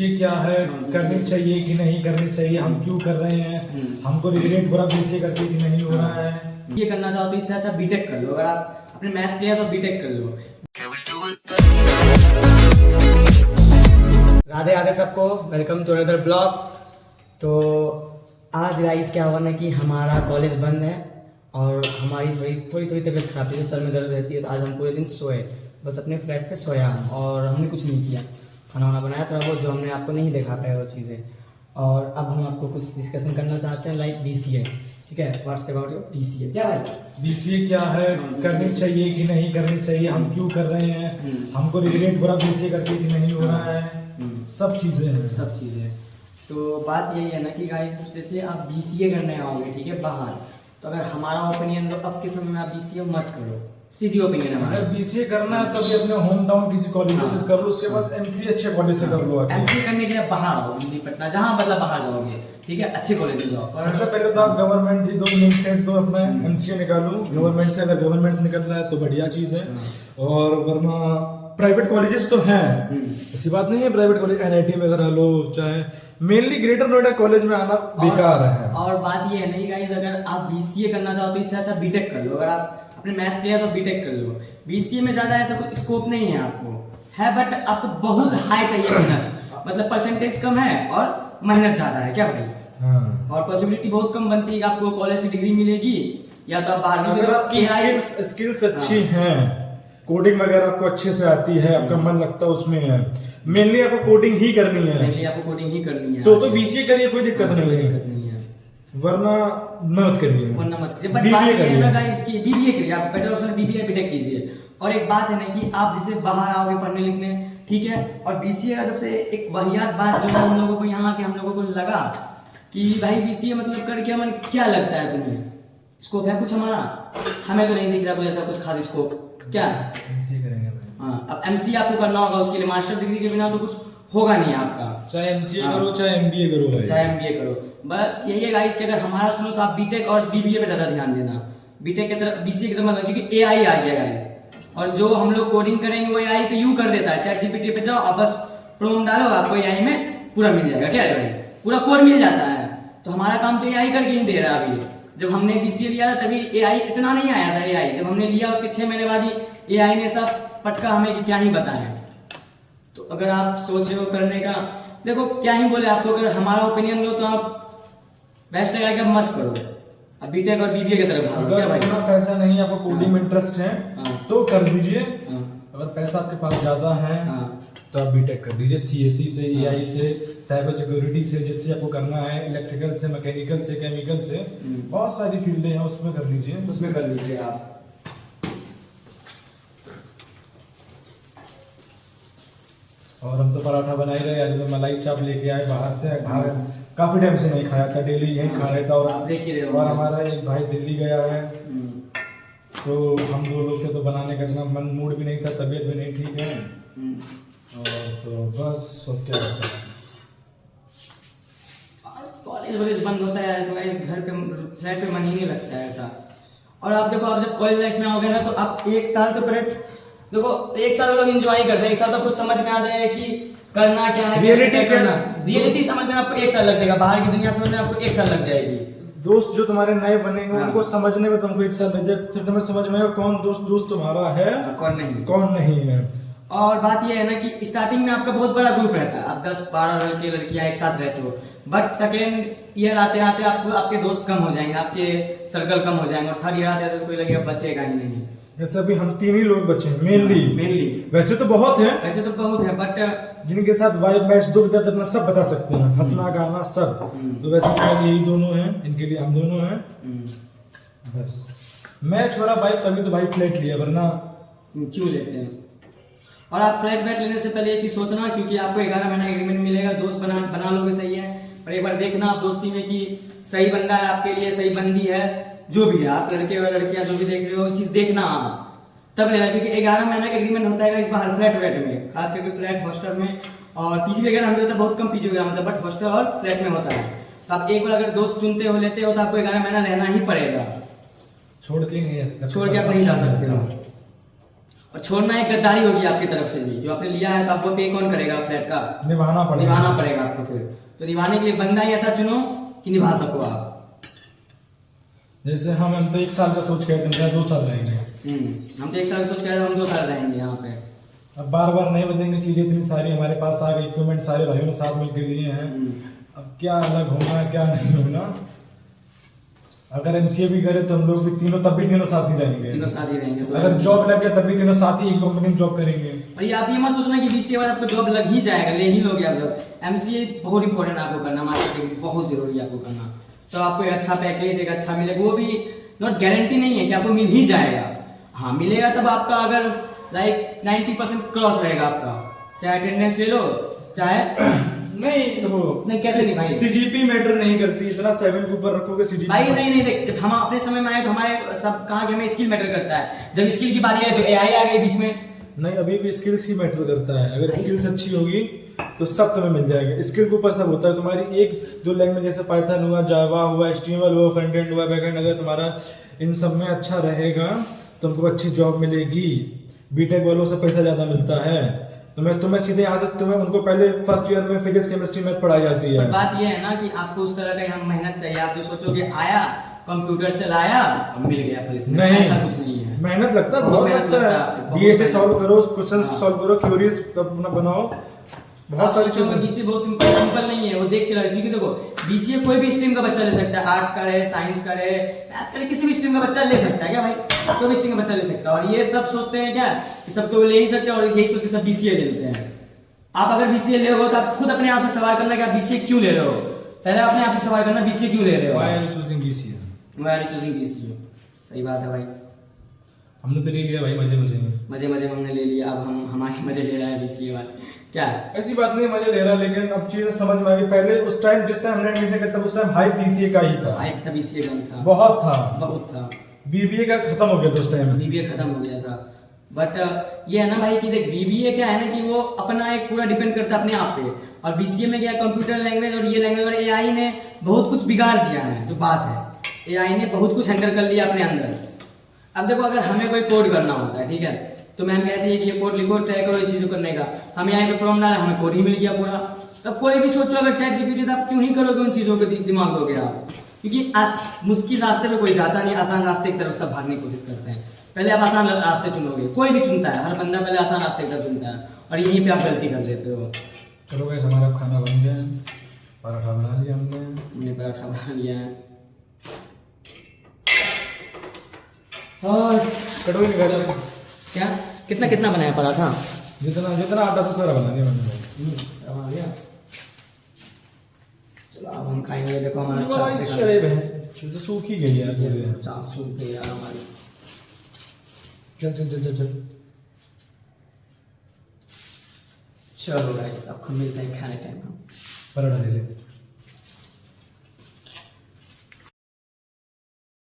BCA क्या है, करनी चाहिए कि नहीं करनी चाहिए, हम क्यों कर रहे हैं, हमको रिग्रेट पूरा बीसीए करके कि नहीं हो रहा है। ये करना चाहो तो इससे अच्छा बीटेक कर लो। अगर आप अपने मैथ्स लिया तो बीटेक कर लो। राधे राधे सबको, वेलकम टू अनदर ब्लॉग। तो आज गाइस क्या हुआ ना कि हमारा कॉलेज बंद है और हमारी थोड़ी तबीयत खराब है, सर में दर्द रहती है। तो आज हम पूरे दिन सोए, बस अपने फ्लैट पे सोया हम, और हमने कुछ नहीं किया। खाना वाना बनाया थोड़ा बहुत, जो हमने आपको नहीं दिखा पाया वो चीज़ें। और अब हम आपको कुछ डिस्कशन करना चाहते हैं, लाइक बीसीए। ठीक है, व्हाट्स अबाउट योर बीसीए? क्या भाई बीसीए क्या है, करनी चाहिए कि नहीं करनी चाहिए, हम क्यों कर रहे हैं, हमको रिग्रेट पूरा बीसीए करके कि नहीं हो रहा है, सब चीज़ें हैं। सब चीज़ें। तो बात यही है ना कि गाइस, जैसे आप बीसीए करने आओगे, ठीक है, बाहर, तो अगर हमारा ओपिनियन तो अब के समय में आप बीसीए मत करो, सीधी ओपिनियन है हमारा। अगर बीसीए करना है तो अभी अपने होम टाउन किसी कॉलेज से कर लो, उसके बाद एमसीए अच्छे कॉलेज से कर लो। एमसीए करने के लिए बाहर आओ, दिल्ली पटना, जहाँ मतलब बाहर जाओगे, ठीक है, अच्छे कॉलेज में जाओ। सबसे पहले तो आप गवर्नमेंट ही दो, मिल से तो अपना एमसीए निकालो गवर्नमेंट से। अगर गवर्नमेंट से निकल रहा है तो बढ़िया चीज़ है, और वरना प्राइवेट कॉलेजेस तो हैं, ऐसी बात नहीं है। प्राइवेट कॉलेज एनआईटी में अगर लो, चाहे मेनली ग्रेटर नोएडा कॉलेज में आना बेकार है। और बात ये है नहीं गाइस, अगर आप बीसीए करना चाहो तो इससे अच्छा बीटेक कर लो। अगर आप अपने मैथ्स लिया तो बीटेक कर लो। बीसीए में ज्यादा ऐसा कोई स्कोप नहीं है आपको, है, बट आपको बहुत हाई चाहिए मेहनत, मतलब परसेंटेज कम है और मेहनत ज्यादा है। क्या भाई? हाँ। और पॉसिबिलिटी बहुत कम बनती है कि आपको कॉलेज से डिग्री मिलेगी, या तो आप बाहर अगर आपकी स्किल्स अच्छी हैं, कोडिंग वगैरह आपको अच्छे से आती है, आपका मन लगता है उसमें है, मेनली आपको कोडिंग ही करनी है, मेनली आपको कोडिंग ही करनी है, तो बीसीए करिए, कोई दिक्कत नहीं है, वरना मत करिए, वरना मत कीजिए। बट बात ये है ना गाइस कि बीबीए करिए, आप बेटर ऑप्शन बीबीए बीटेक कीजिए। और एक बात है ना कि आप जैसे बाहर आओगे पढ़ने लिखने, ठीक है, और बीसीए का सबसे एक वाहियात बात जो हम लोगों को यहाँ के हम लोगों को लगा कि भाई बीसीए मतलब करके हमें क्या लगता है, तुम्हें स्कोप है कुछ हमारा? हमें तो नहीं दिख रहा कोई ऐसा कुछ खास स्कोप। क्या एमसीए करेंगे भाई? हाँ, अब एमसीए आपको करना होगा, उसके लिए मास्टर डिग्री के बिना तो कुछ होगा नहीं आपका। चाहे एमसीए करो, चाहे एमबीए करो भाई, चाहे एमबीए करो। बस यही है गाइस कि अगर हमारा सुनो तो आप बीटेक और बीबीए पे ज्यादा ध्यान देना, बीटेक की तरफ, बीसीए की तरफ मत, क्योंकि एआई आ गया गाइस, और जो हम लोग कोडिंग करेंगे वो एआई तो यूं कर देता है। चैट जीपीटी पे जाओ, आप बस प्रॉम्प्ट डालो, आपको एआई में पूरा मिल जाएगा। क्या है भाई, पूरा कोड मिल जाता है। तो हमारा काम तो एआई करके ही दे रहा है। अभी जब हमने बीसीए लिया था तभी एआई इतना नहीं आया था। एआई जब हमने लिया उसके 6 महीने बाद ही एआई ने सब पटका हमें कि क्या ही बताएं। तो अगर आप सोच रहे हो करने का, देखो क्या ही बोले आपको, अगर हमारा ओपिनियन लो तो आप बेस्ट लगा कि मत करो, अब बीटेक और बीबीए की तरफ भागो। क्या भाई? अगर पैसा नहीं, आपको कोडिंग में इंटरेस्ट है तो कर दीजिए। अगर पैसा आपके पास ज्यादा है तो आप बीटेक कर लीजिए, सीएससी से, एआई से, साइबर सिक्योरिटी से, जिससे आपको करना है, इलेक्ट्रिकल से, मैकेनिकल से, केमिकल से, बहुत सारी फील्डें हैं, उसमें कर लीजिए, उसमें कर लीजिए आप। और हम तो पराठा बना ही रहे, आज मैं मलाई चाप लेके आए बाहर से, बाहर काफी टाइम से नहीं खाया था, डेली यही खा रहा था। और देख ही रहे हो, और हमारा एक भाई दिल्ली गया है, तो हम दो लोग थे, तो बनाने का इतना मन मूड भी नहीं था, तबीयत भी नहीं ठीक है, और तो बस सब क्या होता है। कॉलेज वॉलेज बंद होता है तो गाइस घर पे फ्लैट पे मन ही नहीं लगता है ऐसा। और आप देखो, आप जब कॉलेज लाइफ में आओगे ना तो आप एक साल तो पहले देखो, एक साल लोग एंजॉय करते हैं, एक साल तो कुछ समझ में आ जाएगा कि करना क्या है, रियलिटी क्या, रियलिटी समझने में आपको एक साल लग जाएगा, बाहर की दुनिया समझने में आपको एक साल लग जाएगी। दोस्त जो तुम्हारे नए बनेंगे उनको समझने में तुमको एक साल लग जाए, फिर तुम्हें समझ में आएगा कौन दोस्त तुम्हारा है, कौन नहीं है। और बात यह है ना कि स्टार्टिंग में आपका बहुत बड़ा ग्रुप रहता है, आप 10-12 लड़के लड़कियां एक साथ रहते हो, बट सेकेंड ईयर आते आते आपको आपके दोस्त कम हो जाएंगे, आपके सर्कल कम हो जाएंगे, और थर्ड ईयर आते आते कोई लगेगा बचेगा ही नहीं। जैसे अभी हम 3 ही लोग बचे हैं मेनली, वैसे तो बहुत है, बट जिनके साथ वाइब मैच दो दर्द अपना सब बता सकते हैं, हंसना गाना सब, तो वैसे यही दोनों हैं, इनके लिए हम दोनों हैं, बस मैच हो रहा बाइक, तभी तो बाइक फ्लैट लिया, वरना क्यों लेते हैं। और आप फ्लैट बैट लेने से पहले ये चीज सोचना, क्योंकि आपको 11 महीना एग्रीमेंट मिलेगा, दोस्त बना लोगे, सही है, पर एक बार देखना आप दोस्ती में कि सही बंदा है आपके लिए, सही बंदी है, जो भी है, आप लड़के और लड़कियां जो भी देख रहे हो, चीज देखना तब लेना, क्योंकि 11 महीना का एग्रीमेंट होता है इस बाहर फ्लैट वेट में, खास करके फ्लैट हॉस्टल में, और पीजी वगैरह में होता है, बहुत कम पीजी वगैरह होता है, बट हॉस्टल और फ्लैट में होता है। तो आप एक बार अगर दोस्त चुनते हो, लेते हो, तो आपको 11 महीना रहना ही पड़ेगा, छोड़ के आप नहीं जा सकते हो। और छोड़ना एक गद्दारी होगी आपकी तरफ से भी। जो आपने लिया है तो आप वो पे कौन करेगा फ्लैट का? निभाना पड़ेगा आपको। फिर तो निभाने के लिए बंदा ही ऐसा चुनो कि निभा सको आप। जैसे हम तो 1 साल का सोच के थे, 2 साल रहेंगे। हम तो 1 साल सोच के आए, हम 2 साल रहेंगे यहाँ पे। अब बार बार नहीं बदलेंगे चीजें, इतनी सारी हमारे पास आ गई, इक्विपमेंट सारे भाइयों ने साथ मिलकर लिए हैं। अब क्या अलग होना है क्या नहीं होना। अगर एमसीए भी करे तो हम लोग भी तीनों, तब भी तीनों साथ ही रहेंगे। तीनों साथ ही रहेंगे। अगर जॉब लग गया तब भी तीनों साथ ही एक कंपनी में जॉब करेंगे। और ये आप ये मत सोचना कि बीसीए बाद आपको जॉब लग ही जाएगा, ले ही लोगे आप लोग। एमसीए बहुत इंपॉर्टेंट आपको करना, मार्केटिंग बहुत जरूरी है आपको करना। तो आपको एक अच्छा पैकेज, एक अच्छा मिलेगा, वो भी नॉट गारंटी नहीं है कि आपको मिल ही जाएगा। हाँ मिलेगा तब आपका अगर लाइक 90% क्रॉस रहेगा आपका, चाहे अटेंडेंस ले लो चाहे नहीं देखो, नहीं कैसे नहीं भाई, सीजीपी मैटर नहीं करती, इतना 7 के ऊपर रखोगे सीजीपी भाई। नहीं देख, जब हम अपने समय में आए तो हमारे सब कहा कि हमें स्किल मैटर करता है। जब स्किल की बारी आई तो एआई आ गई बीच में। नहीं, अभी भी स्किल्स ही मैटर करता है। अगर स्किल्स अच्छी होगी तो सब तुम्हें मिल जाएगा। स्किल के ऊपर सब होता है। तुम्हारी 1-2 लैंग्वेज जैसे पाइथन हुआ, जावा हुआ, एचटीएमएल हुआ, फ्रंट एंड हुआ, बैक एंड, अगर तुम्हारा इन सब में अच्छा रहेगा तुमको अच्छी जॉब मिलेगी। बीटेक वालों से पैसा ज्यादा मिलता है। तुम्हें सीधे यहाँ से तुम्हें उनको पहले फर्स्ट ईयर में फिजिक्स केमिस्ट्री मैथ पढ़ाई जाती है। बात ये है ना कि आपको उस तरह का यहाँ मेहनत चाहिए। आप जो सोचोगे आया कंप्यूटर चलाया और मिल गया प्लेसमेंट, ऐसा कुछ नहीं है। मेहनत लगता है, बहुत लगता है। बीए से सॉल्व करो, क्वेश्चंस सॉल्व करो, थ्योरीज अपना बनाओ, बहुत सारी चीजें। बीसीए बहुत सिंपल नहीं है, वो देख के लगे। क्योंकि देखो बीसीए कोई भी स्ट्रीम का बच्चा ले सकता है, आर्ट्स का रहे, साइंस का रहे, मैथ्स का रहे, किसी भी स्ट्रीम का बच्चा ले सकता है क्या भाई? कोई भी स्ट्रीम का बच्चा ले सकता है। और ये सब सोचते हैं क्या कि सब तो ले ही सकते हैं, और यही सोच के सब बीसीए ले लेते हैं। आप अगर बीसीए ले हो तो आप खुद अपने आप से सवाल करना कि आप बीसीए क्यों ले रहे हो। पहले अपने आप से सवाल करना बीसीए क्यों ले रहे हो। Why are you choosing BCA? Why are you choosing BCA? सही बात है भाई। हमने तो ले लिया भाई मजे में हमने ले लिया। अब हम हमारे मजे ले रहा है बीसीए वाला। क्या ऐसी बात नहीं मजे ले रहा, लेकिन अब चीजें समझ में आ गई। पहले उस टाइम जिस टाइम हमने एडमिशन किया तब उस टाइम हाइप बीसीए का ही था। हाइप था बीसीए का था, बहुत था। बीबीए का खत्म हो गया था उस टाइम। बीबीए खत्म हो गया था। बट ये है ना भाई कि देख बीबीए क्या है ना कि वो अपना एक पूरा डिपेंड करता है अपने आप पे। और बीसीए में क्या है, कंप्यूटर लैंग्वेज और ये लैंग्वेज और एआई ने बहुत कुछ बिगाड़ दिया है। जो बात है, एआई ने बहुत कुछ हैंडल कर लिया अपने अंदर। अब देखो अगर हमें कोई कोड करना होता है, ठीक है, तो मैम कहती है कि ये कोड लिखो, ट्राई करो ये चीज़ों करने का। हम यहाँ पे प्रॉम्प्ट डाला, हमें कोड ही मिल गया पूरा। तब कोई भी सोचो अगर चैट जीपीटी आप क्यों ही करोगे उन चीज़ों के दिमाग दोगे आप? क्योंकि मुश्किल रास्ते पे कोई जाता नहीं, आसान रास्ते की तरफ सब भागने की कोशिश करते हैं। पहले आप आसान रास्ते चुनोगे, कोई भी चुनता है, हर बंदा पहले आसान रास्ते की तरफ चुनता है, और यहीं पे आप गलती कर देते हो। चलो गाइस, हमारा खाना बन गया, पराठा बना लिया हमने पराठा बना लिया है। और कटोरी निकाल क्या कितना बनाया पराठा? जितना आटा था सारा बना दिया मैंने। बना लिया। चलो अब हम खाएंगे। देखो हमारा चाप तो सूख ही गई यार। चाप सूख गई यार हमारी। चल। चलो गाइस, आपको मिलते हैं खाने टाइम। पराठा ले ले।